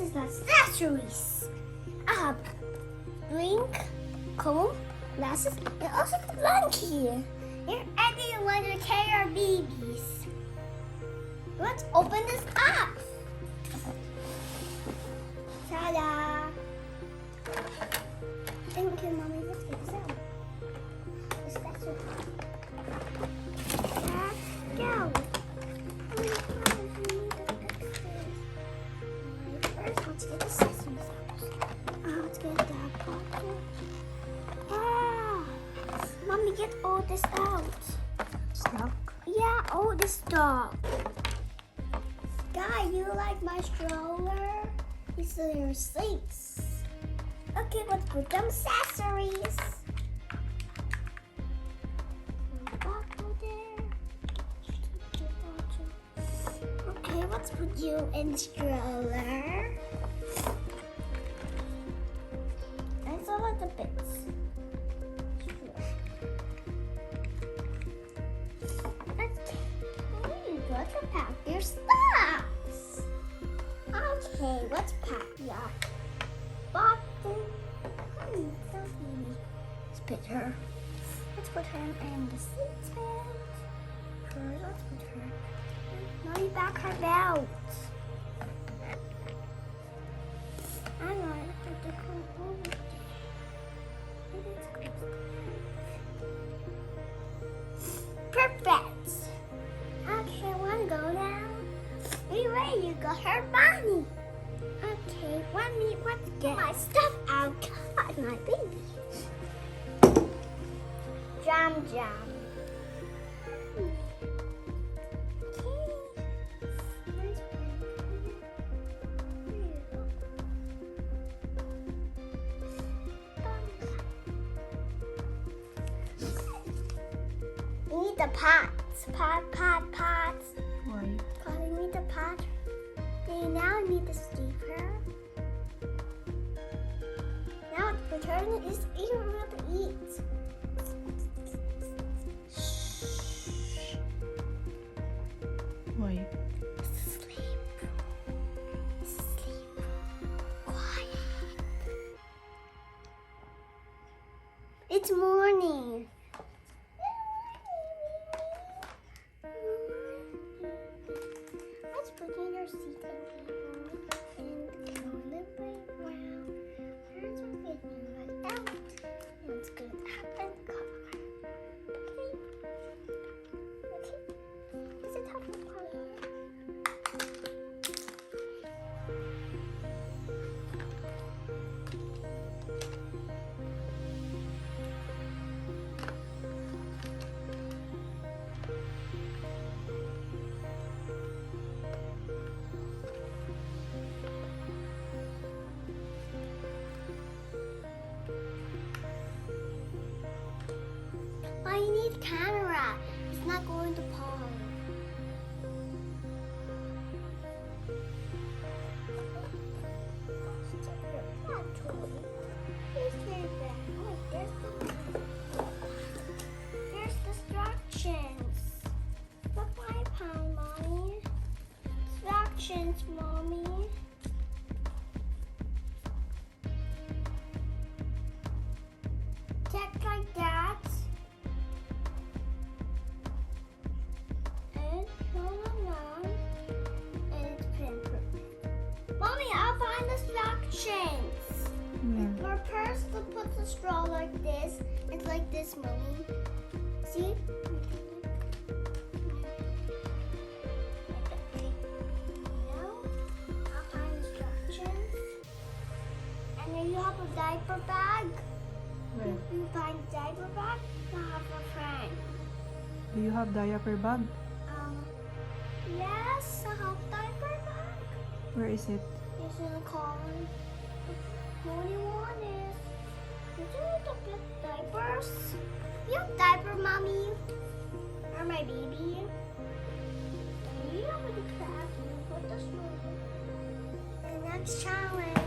is the accessories. I have drink, comb, glasses, and also the blankie. You're adding one to carry our babies. Let's open this up. Ta-da! Okay, Mommy, let's get this out. This accessory. Let's go. First, let's get the sesame sauce. Let's get that bottle. Mommy, get all this out. Stuck? Yeah, all this stuff. Guy, you like my stroller? These are your seats. Okay, let's put them accessories. Bottle there. Okay, let's put you in the stroller. And some of the bits. Let's pack your stuff. Okay, let's pack your bottle. Let's put her. Let's put her in the seat belt. First, let's put her. Now you back her belt. I know I have to go over. Perfect. Okay, one go now. Anyway, you got her money. Okay, let's get my stuff out. God, my baby. Jam. We need the pots. Pots. Why? Calling me the pot. Okay, now I need the steeper. Now the turn is able to eat. Shh. Why? Sleep. Quiet. It's morning. Let's put in your seat and go on the playground. Turns are getting right out. And it's good up and cover. Okay. Is it up and cover? I need camera. It's not going to pause. There's distractions. Bye-bye, Pie, Mommy. Distractions, Mommy. Check like that. Mommy, I'll find distractions. Yeah. Your purse will put the straw like this. It's like this, Mommy. See? Now, I'll find distractions. And then you have a diaper bag. Where? You find a diaper bag, you have a friend. Do you have diaper bag? Yes, I have diaper bag. Where is it? It's in the car. What you want is, did you need to get diapers? You have diaper, Mommy? Or my baby? You have a class. Put this one. The next challenge.